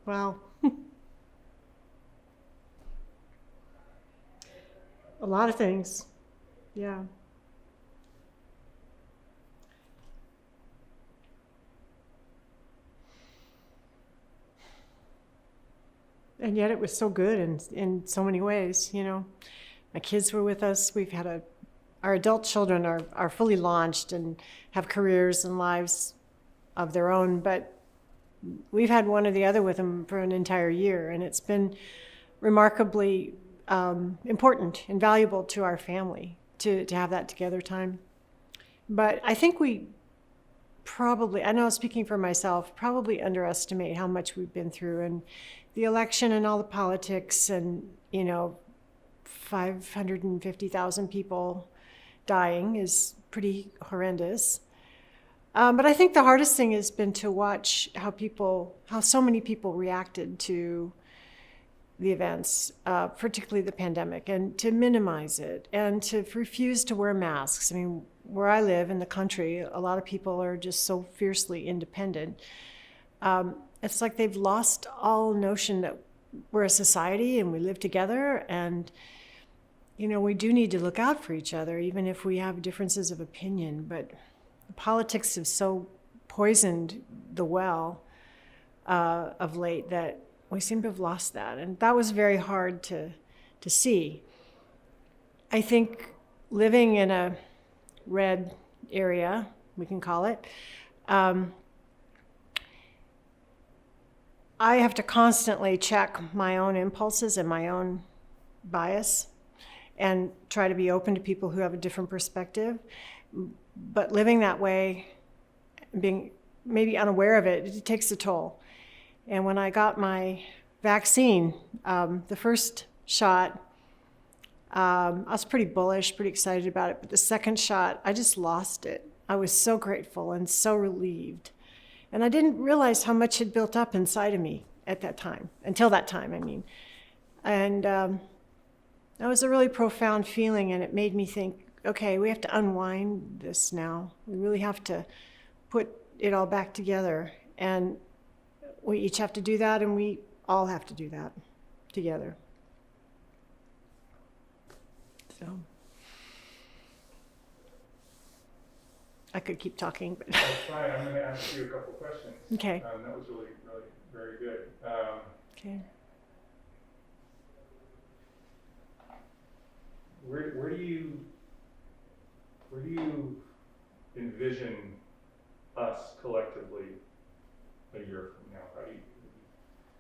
Wow. A lot of things. Yeah. And yet it was so good in so many ways, you know. My kids were with us. Our adult children are fully launched and have careers and lives of their own, but we've had one or the other with them for an entire year, and it's been remarkably important and valuable to our family to have that together time. But I think we probably, I know speaking for myself, probably underestimate how much we've been through and the election and all the politics and, 550,000 people dying is pretty horrendous. But I think the hardest thing has been to watch how so many people reacted to the events, particularly the pandemic, and to minimize it and to refuse to wear masks. I mean, where I live in the country, a lot of people are just so fiercely independent. It's like they've lost all notion that we're a society and we live together, and we do need to look out for each other, even if we have differences of opinion. But the politics have so poisoned the well of late that we seem to have lost that. And that was very hard to see. I think living in a red area, we can call it, I have to constantly check my own impulses and my own bias and try to be open to people who have a different perspective. But living that way, being maybe unaware of it, it takes a toll. And when I got my vaccine, the first shot, I was pretty bullish, pretty excited about it. But the second shot, I just lost it. I was so grateful and so relieved. And I didn't realize how much had built up inside of me at that time, until that time, I mean. And that was a really profound feeling, and it made me think, okay, we have to unwind this now. We really have to put it all back together. And we each have to do that, and we all have to do that together. So I could keep talking, but That's fine. I'm going to ask you a couple questions. okay. That was really, really very good. Okay. Where do you envision us collectively a year from now? How do you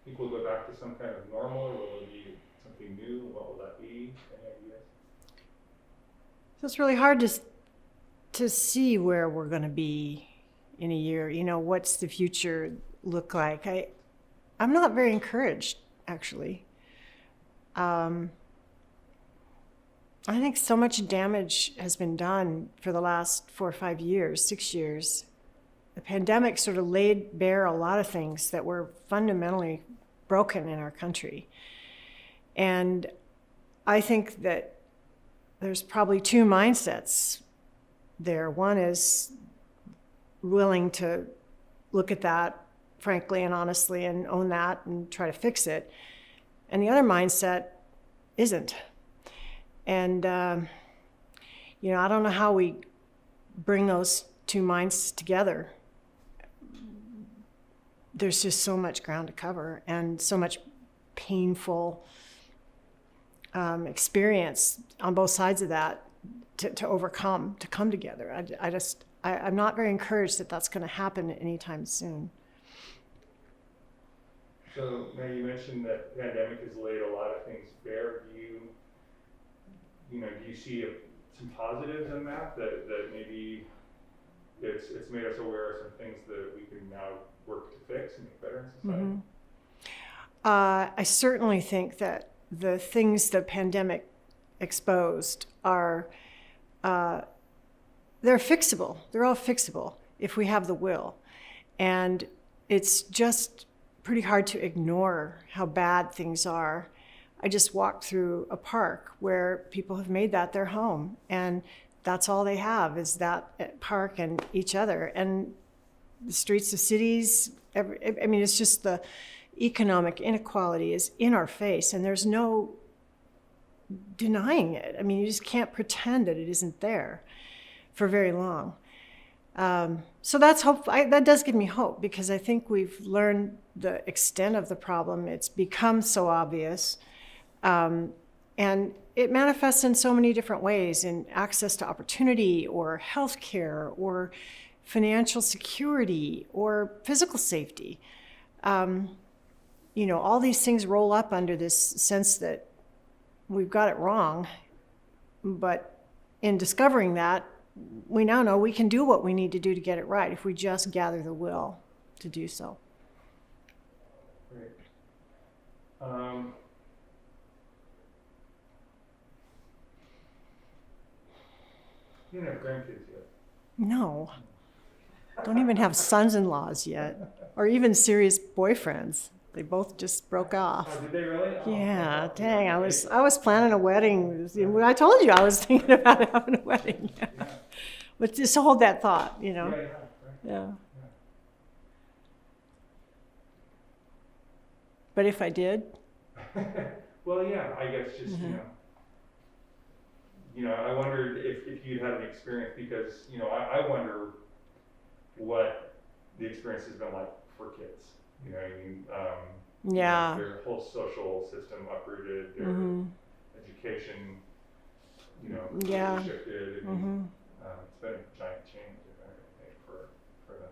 think we'll go back to some kind of normal, or will it be something new? What will that be? Any ideas? So it's really hard to see where we're going to be in a year. What's the future look like? I'm not very encouraged, actually. I think so much damage has been done for the last 4 or 5 years, 6 years. The pandemic sort of laid bare a lot of things that were fundamentally broken in our country. And I think that there's probably two mindsets there. One is willing to look at that frankly and honestly and own that and try to fix it. And the other mindset isn't. And, I don't know how we bring those two minds together. There's just so much ground to cover and so much painful experience on both sides of that to overcome, to come together. I'm not very encouraged that that's going to happen anytime soon. So now you mentioned that the pandemic has laid a lot of things bare. Do you see some positives in that maybe it's made us aware of some things that we can now work to fix and make better in society? Mm-hmm. I certainly think that the things the pandemic exposed are, they're fixable. They're all fixable if we have the will. And it's just pretty hard to ignore how bad things are. I just walked through a park where people have made that their home, and that's all they have is that park and each other. And the streets of cities, it's just economic inequality is in our face, and there's no denying it. I mean, you just can't pretend that it isn't there for very long. So that's hope. That does give me hope, because I think we've learned the extent of the problem. It's become so obvious, and it manifests in so many different ways, in access to opportunity, or healthcare, or financial security, or physical safety. All these things roll up under this sense that we've got it wrong, but in discovering that, we now know we can do what we need to do to get it right if we just gather the will to do so. Great. You don't have grandkids yet. No, don't even have sons-in-laws yet, or even serious boyfriends. They both just broke off. Oh, did they really? Oh, Yeah, oh, dang, I okay. was planning a wedding. I told you I was thinking about having a wedding. Yeah. But just hold that thought, Yeah, yeah, right. Yeah. But if I did, Well, yeah, I guess just, I wondered if you'd had an experience, because, I wonder what the experience has been like for kids. yeah. Their whole social system uprooted, their education, Yeah. shifted, and it's been a giant change, I think, for them.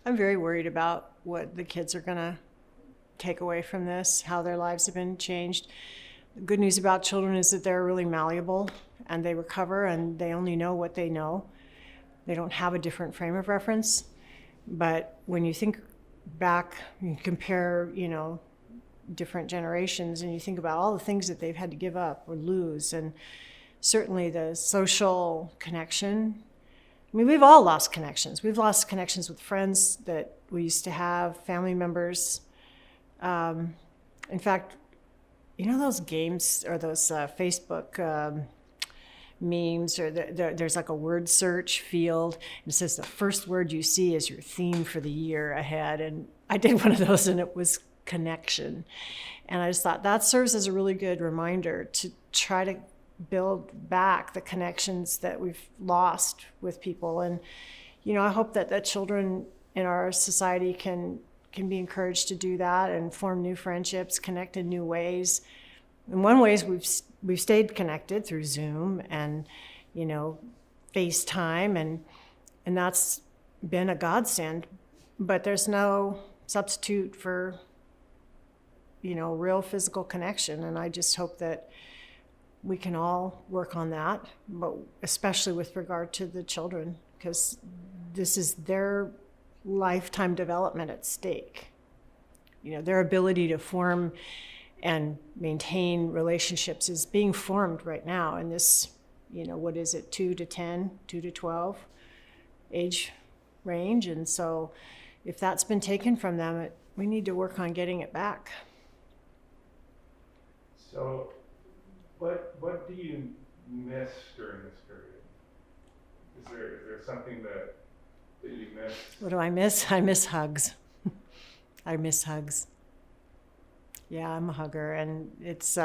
I'm very worried about what the kids are going to take away from this, how their lives have been changed. The good news about children is that they're really malleable, and they recover, and they only know what they know. They don't have a different frame of reference. But when you think back, you compare, different generations, and you think about all the things that they've had to give up or lose, and certainly the social connection. I mean, we've all lost connections. We've lost connections with friends that we used to have, family members. In fact, those games or those Facebook memes, or there's like a word search field. It says the first word you see is your theme for the year ahead. And I did one of those, and it was connection. And I just thought that serves as a really good reminder to try to build back the connections that we've lost with people. And, I hope that children in our society can be encouraged to do that and form new friendships, connect in new ways. In one way, we've stayed connected through Zoom and, FaceTime, and that's been a godsend. But there's no substitute for, real physical connection. And I just hope that we can all work on that, but especially with regard to the children, because this is their lifetime development at stake. Their ability to form and maintain relationships is being formed right now in this, what is it, 2 to 10, 2 to 12 age range. And so if that's been taken from them, we need to work on getting it back. So what do you miss during this period? Is there something that you miss? What do I miss? I miss hugs. I miss hugs. Yeah, I'm a hugger, and it's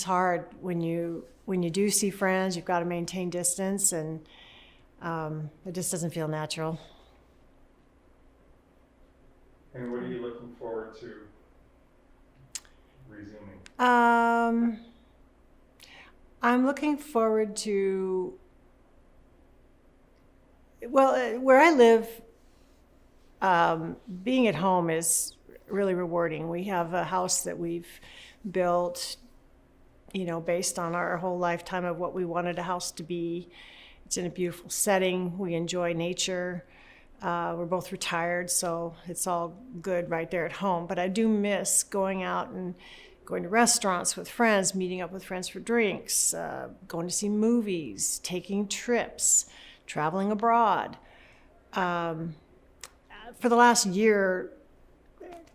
hard when you do see friends. You've got to maintain distance, and it just doesn't feel natural. And what are you looking forward to resuming? I'm looking forward to, where I live, being at home is really rewarding. We have a house that we've built, based on our whole lifetime of what we wanted a house to be. It's in a beautiful setting. We enjoy nature. We're both retired, so it's all good right there at home. But I do miss going out and going to restaurants with friends, meeting up with friends for drinks, going to see movies, taking trips, traveling abroad. For the last year,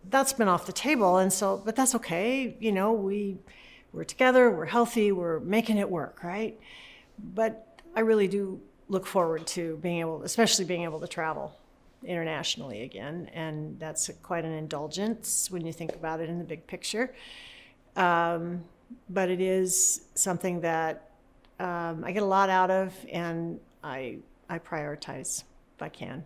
that's been off the table, but that's okay. We're together, we're healthy, we're making it work, right? But I really do look forward to especially being able to travel. internationally again, and that's quite an indulgence when you think about it in the big picture. But it is something that I get a lot out of, and I prioritize if I can.